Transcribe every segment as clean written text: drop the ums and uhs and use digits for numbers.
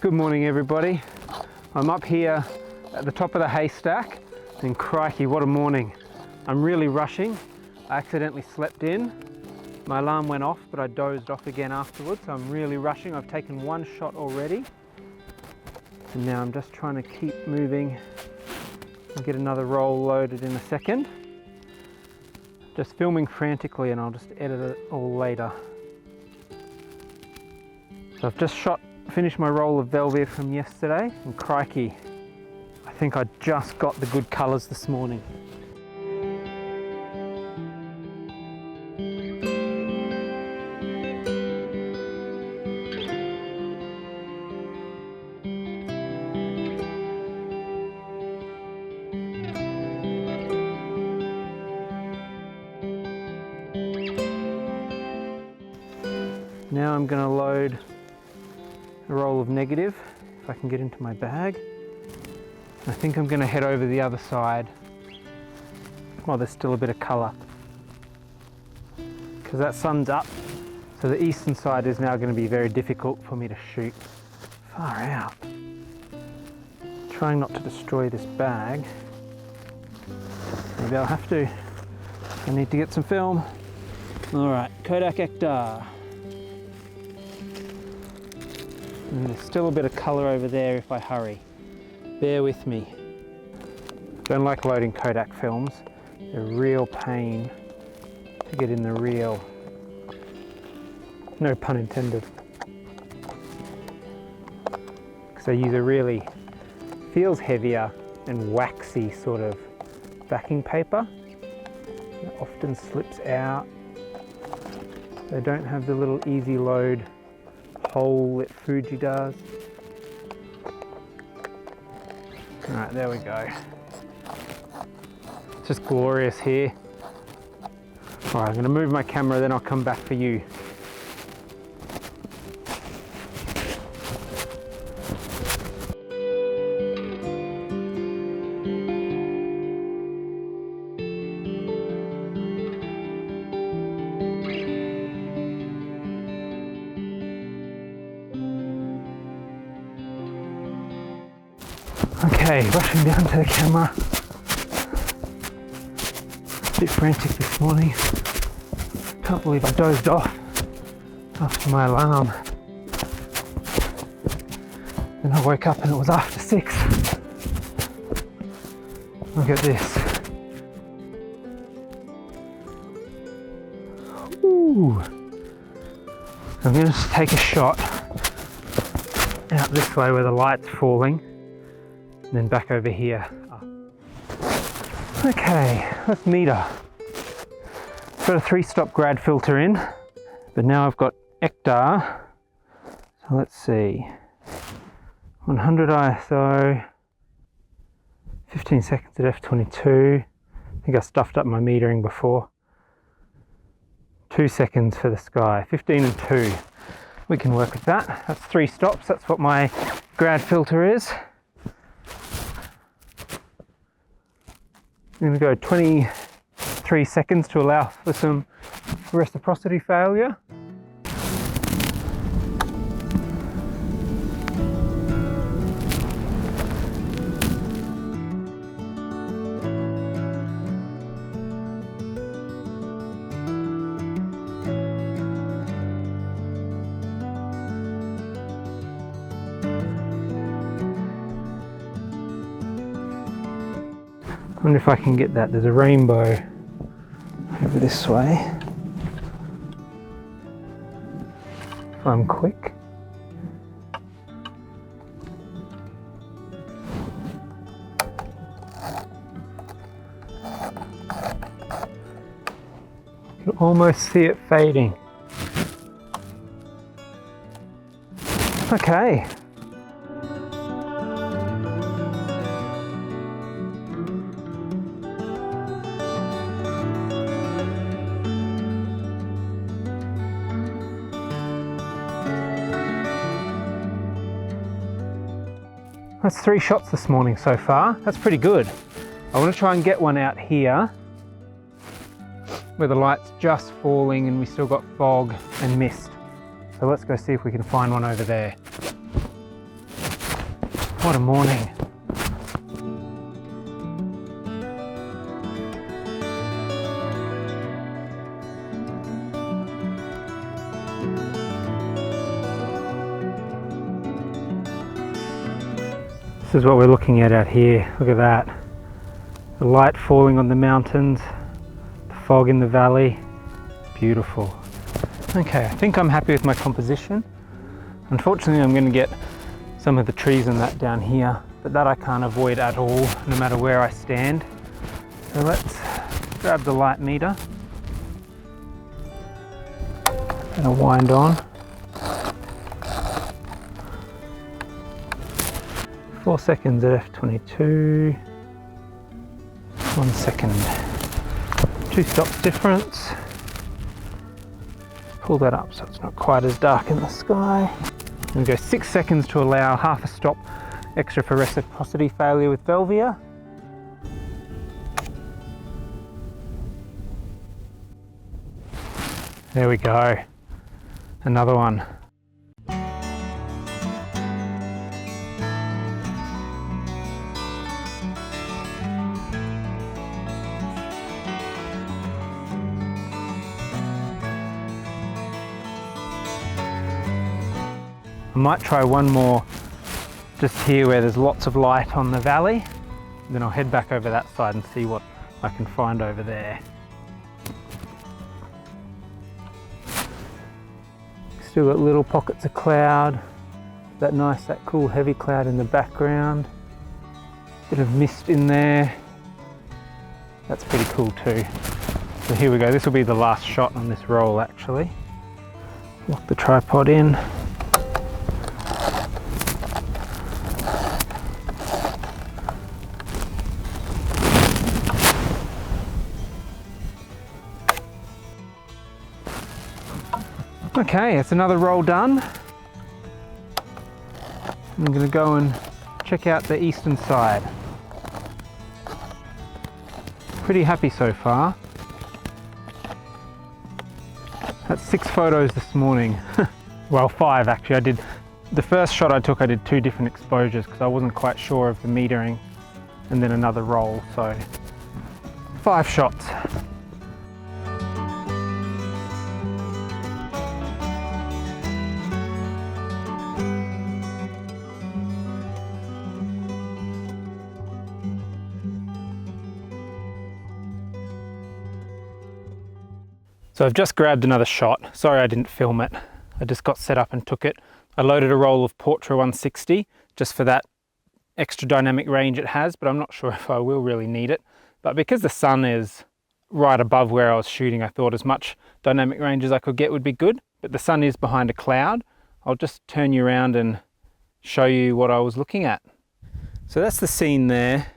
Good morning everybody. I'm up here at the top of the haystack and crikey, what a morning. I'm really rushing. I accidentally slept in. My alarm went off, but I dozed off again afterwards, so I'm really rushing. I've taken one shot already. And now I'm just trying to keep moving. I'll get another roll loaded in a second. Just filming frantically and I'll just edit it all later. So I've just finished my roll of Velvet from yesterday, and crikey, I think I just got the good colours this morning. Now I'm going to load a roll of negative, if I can get into my bag. I think I'm going to head over the other side while there's still a bit of colour, because that sun's up, so the eastern side is now going to be very difficult for me to shoot. Far out. Trying not to destroy this bag. Maybe I'll have to. I need to get some film. Alright, Kodak Hector. And there's still a bit of colour over there if I hurry. Bear with me. Don't like loading Kodak films. They're a real pain to get in the reel. No pun intended. Because they use a really, feels heavier and waxy sort of backing paper. It often slips out. They don't have the little easy load hole that Fuji does. Alright, there we go. It's just glorious here. Alright, I'm going to move my camera, then I'll come back for you. Okay, rushing down to the camera. A bit frantic this morning. Can't believe I dozed off after my alarm. Then I woke up and it was after 6. Look at this. Ooh. I'm going to take a shot out this way where the light's falling. And then back over here. Okay, let's meter. Got a 3-stop grad filter in, but now I've got Hector. So let's see. 100 ISO, 15 seconds at f22. I think I stuffed up my metering before. 2 seconds for the sky, 15 and 2. We can work with that. That's 3 stops, that's what my grad filter is. I'm going to go 23 seconds to allow for some reciprocity failure. I wonder if I can get that. There's a rainbow over this way. If I'm quick. You can almost see it fading. Okay. That's 3 shots this morning so far. That's pretty good. I want to try and get one out here where the light's just falling and we still got fog and mist. So let's go see if we can find one over there. What a morning. This is what we're looking at out here. Look at that. The light falling on the mountains, the fog in the valley. Beautiful. Okay, I think I'm happy with my composition. Unfortunately, I'm going to get some of the trees and that down here, but that I can't avoid at all, no matter where I stand. So let's grab the light meter and I'll wind on. 4 seconds at f22. 1 second. 2 stops difference. Pull that up so it's not quite as dark in the sky. I'm going to go 6 seconds to allow half a stop extra for reciprocity failure with Velvia. There we go. Another one. I might try one more just here where there's lots of light on the valley. Then I'll head back over that side and see what I can find over there. Still got little pockets of cloud. That nice, that cool heavy cloud in the background. Bit of mist in there. That's pretty cool too. So here we go. This will be the last shot on this roll actually. Lock the tripod in. Okay, it's another roll done. I'm going to go and check out the eastern side. Pretty happy so far. That's 6 photos this morning. Well, 5 actually. I did the first shot I took, I did 2 different exposures because I wasn't quite sure of the metering, and then another roll, so 5 shots. So I've just grabbed another shot. Sorry I didn't film it. I just got set up and took it. I loaded a roll of Portra 160 just for that extra dynamic range it has, but I'm not sure if I will really need it. But because the sun is right above where I was shooting, I thought as much dynamic range as I could get would be good. But the sun is behind a cloud. I'll just turn you around and show you what I was looking at. So that's the scene there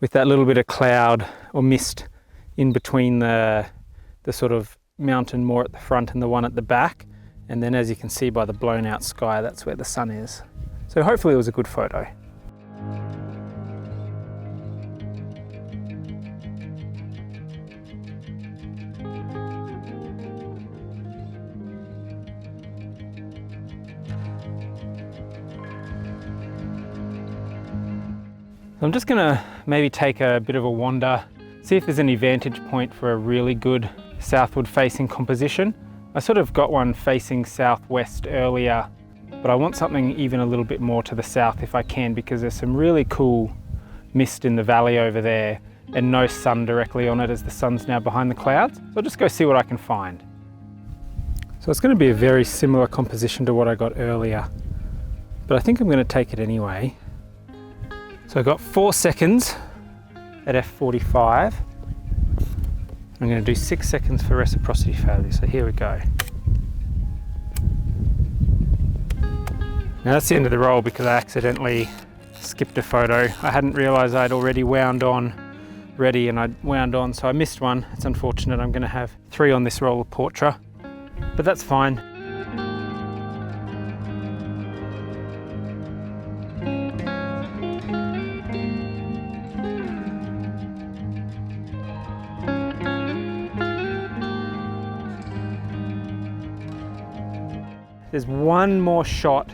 with that little bit of cloud or mist in between the sort of mountain more at the front and the one at the back, and then as you can see by the blown out sky, that's where the sun is. So hopefully it was a good photo. So I'm just gonna maybe take a bit of a wander, see if there's any vantage point for a really good southward facing composition. I sort of got one facing southwest earlier, but I want something even a little bit more to the south if I can, because there's some really cool mist in the valley over there and no sun directly on it as the sun's now behind the clouds. So I'll just go see what I can find. So it's going to be a very similar composition to what I got earlier, but I think I'm going to take it anyway. So I got 4 seconds at f45. I'm going to do 6 seconds for reciprocity failure, so here we go. Now that's the end of the roll because I accidentally skipped a photo. I hadn't realised I'd already wound on ready, and I'd wound on, so I missed one. It's unfortunate. I'm going to have 3 on this roll of Portra, but that's fine. There's one more shot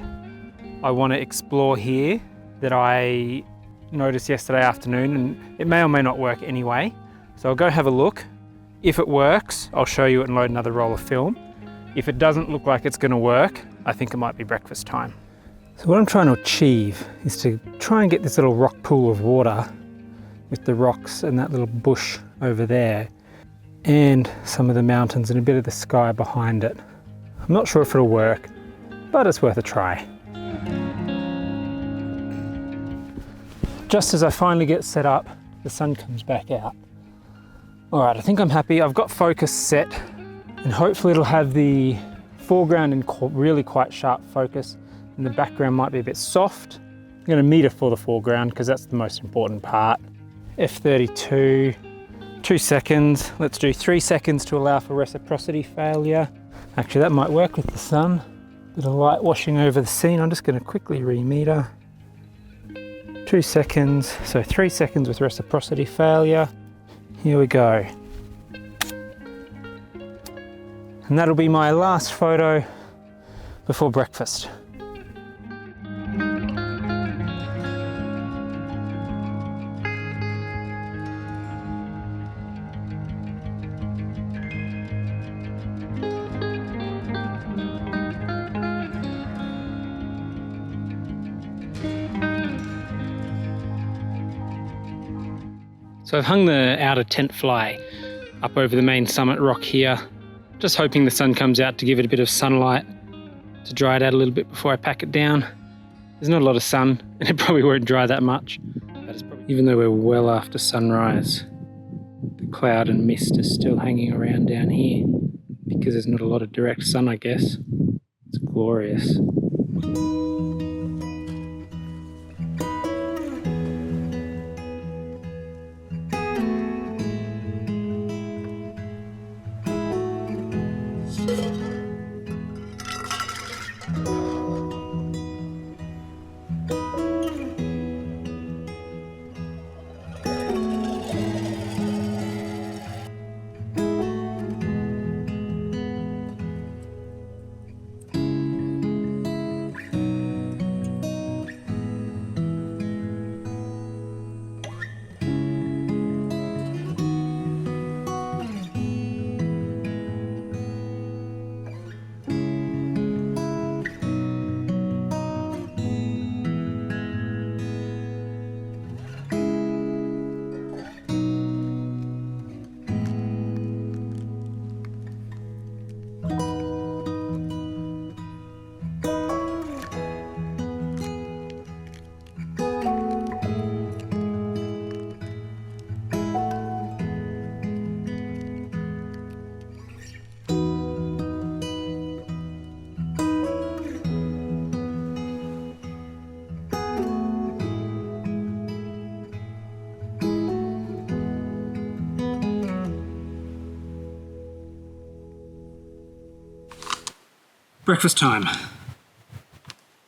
I want to explore here, that I noticed yesterday afternoon, and it may or may not work anyway. So I'll go have a look. If it works, I'll show you it and load another roll of film. If it doesn't look like it's going to work, I think it might be breakfast time. So what I'm trying to achieve is to try and get this little rock pool of water with the rocks and that little bush over there and some of the mountains and a bit of the sky behind it. I'm not sure if it'll work, but it's worth a try. Just as I finally get set up, the sun comes back out. All right, I think I'm happy. I've got focus set, and hopefully it'll have the foreground in really quite sharp focus, and the background might be a bit soft. I'm going to meter for the foreground because that's the most important part. F32, 2 seconds. Let's do 3 seconds to allow for reciprocity failure. Actually, that might work with the sun. Bit of light washing over the scene. I'm just going to quickly re-meter. 2 seconds, so 3 seconds with reciprocity failure. Here we go. And that'll be my last photo before breakfast. So I've hung the outer tent fly up over the main summit rock here, just hoping the sun comes out to give it a bit of sunlight to dry it out a little bit before I pack it down. There's not a lot of sun and it probably won't dry that much, but even though we're well after sunrise, the cloud and mist is still hanging around down here because there's not a lot of direct sun, I guess. It's glorious. Breakfast time.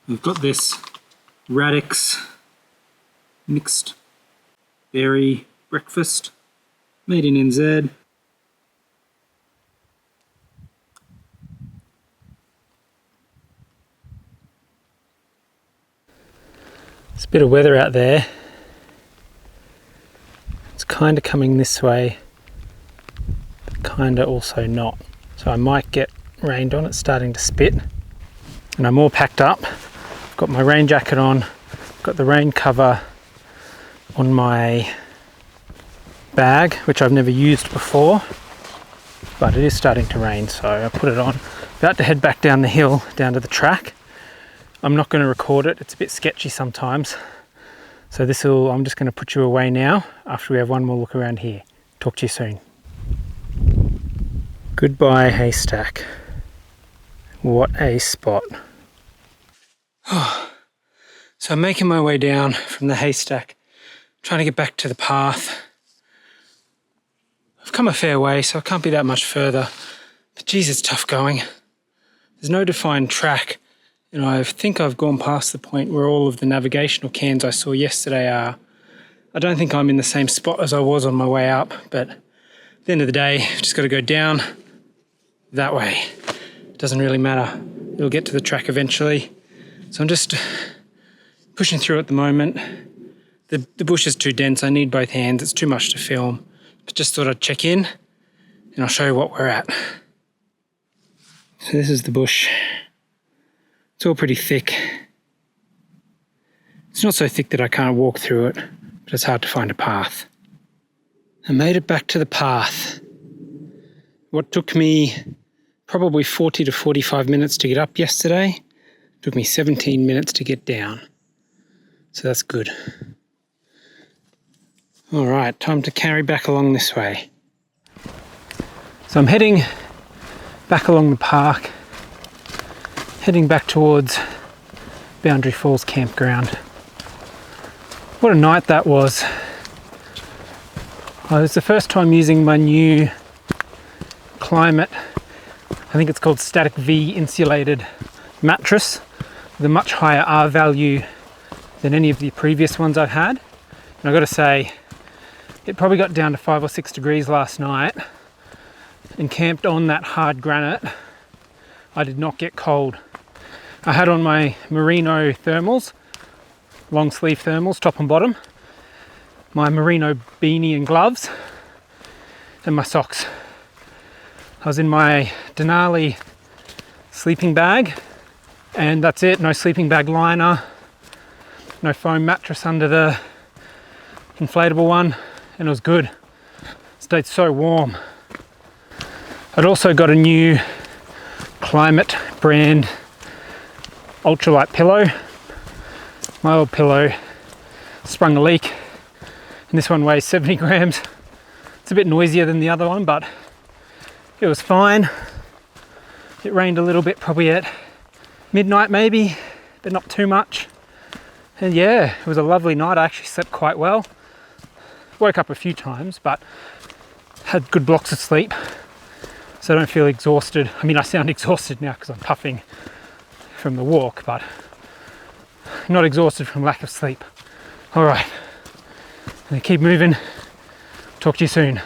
We've got this Radix mixed berry breakfast made in NZ. There's a bit of weather out there. It's kind of coming this way, but kind of also not. So I might get rained on. It's starting to spit, and I'm all packed up. I've got my rain jacket on, got the rain cover on my bag, which I've never used before, but it is starting to rain, so I put it on. About to head back down the hill, down to the track. I'm not going to record it, it's a bit sketchy sometimes, so I'm just going to put you away now after we have one more look around here. Talk to you soon. Goodbye, Haystack. What a spot. So I'm making my way down from the Haystack, trying to get back to the path. I've come a fair way, so I can't be that much further. But geez, it's tough going. There's no defined track, and I think I've gone past the point where all of the navigational cans I saw yesterday are. I don't think I'm in the same spot as I was on my way up, but at the end of the day, I've just got to go down that way. It doesn't really matter. It'll get to the track eventually. So I'm just Pushing through at the moment. The bush is too dense, I need both hands, it's too much to film. But just thought I'd check in and I'll show you what we're at. So this is the bush. It's all pretty thick. It's not so thick that I can't walk through it, but it's hard to find a path. I made it back to the path. What took me probably 40 to 45 minutes to get up yesterday, took me 17 minutes to get down. So that's good. All right, time to carry back along this way. So I'm heading back along the park, heading back towards Boundary Falls Campground. What a night that was. It was the first time using my new Climate, I think it's called Static V insulated mattress with a much higher R value than any of the previous ones I've had. And I've got to say, it probably got down to 5 or 6 degrees last night and camped on that hard granite. I did not get cold. I had on my merino thermals, long sleeve thermals, top and bottom, my merino beanie and gloves, and my socks. I was in my Denali sleeping bag, and that's it. No sleeping bag liner, no foam mattress under the inflatable one, and it was good. It stayed so warm. I'd also got a new Climate brand ultralight pillow. My old pillow sprung a leak, and this one weighs 70 grams. It's a bit noisier than the other one, but it was fine. It rained a little bit, probably at midnight maybe, but not too much. And yeah, it was a lovely night. I actually slept quite well. Woke up a few times, but had good blocks of sleep, so I don't feel exhausted. I mean, I sound exhausted now because I'm puffing from the walk, but not exhausted from lack of sleep. All right, I'm gonna keep moving. Talk to you soon.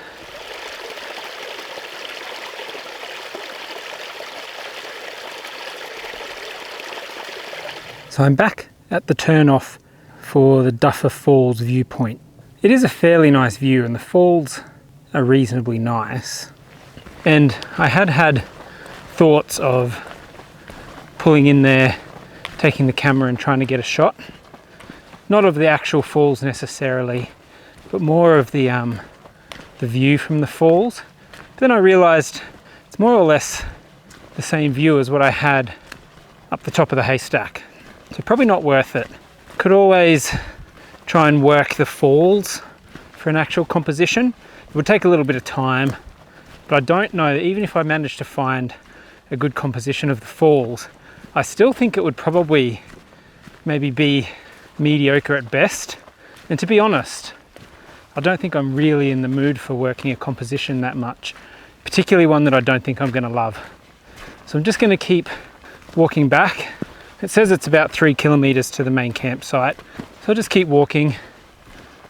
So I'm back at the turn-off for the Duffer Falls viewpoint. It is a fairly nice view and the falls are reasonably nice. And I had thoughts of pulling in there, taking the camera and trying to get a shot. Not of the actual falls necessarily, but more of the view from the falls. But then I realized it's more or less the same view as what I had up the top of the Haystack. So probably not worth it. Could always try and work the falls for an actual composition. It would take a little bit of time, but I don't know, even if I managed to find a good composition of the falls, I still think it would probably maybe be mediocre at best. And to be honest, I don't think I'm really in the mood for working a composition that much, particularly one that I don't think I'm going to love. So I'm just going to keep walking back. It says it's about 3 kilometers to the main campsite, so I'll just keep walking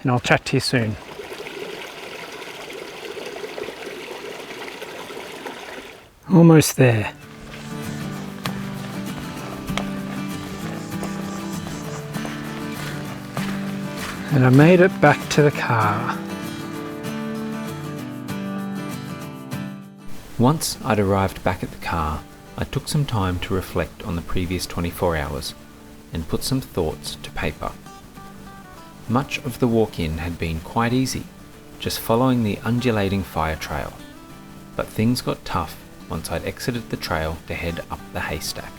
and I'll chat to you soon. Almost there. And I made it back to the car. Once I'd arrived back at the car, I took some time to reflect on the previous 24 hours and put some thoughts to paper. Much of the walk-in had been quite easy, just following the undulating fire trail. But things got tough once I'd exited the trail to head up the Haystack.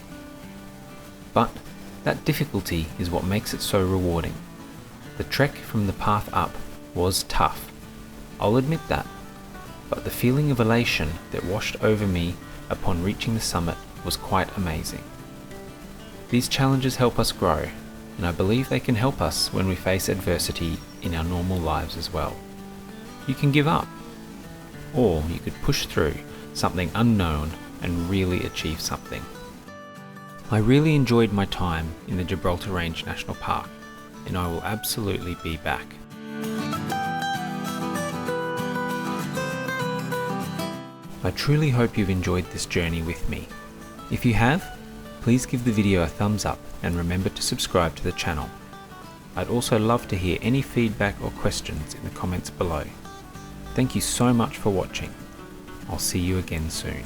But that difficulty is what makes it so rewarding. The trek from the path up was tough, I'll admit that, but the feeling of elation that washed over me upon reaching the summit was quite amazing. These challenges help us grow, and I believe they can help us when we face adversity in our normal lives as well. You can give up, or you could push through something unknown and really achieve something. I really enjoyed my time in the Gibraltar Range National Park, and I will absolutely be back. I truly hope you've enjoyed this journey with me. If you have, please give the video a thumbs up and remember to subscribe to the channel. I'd also love to hear any feedback or questions in the comments below. Thank you so much for watching. I'll see you again soon.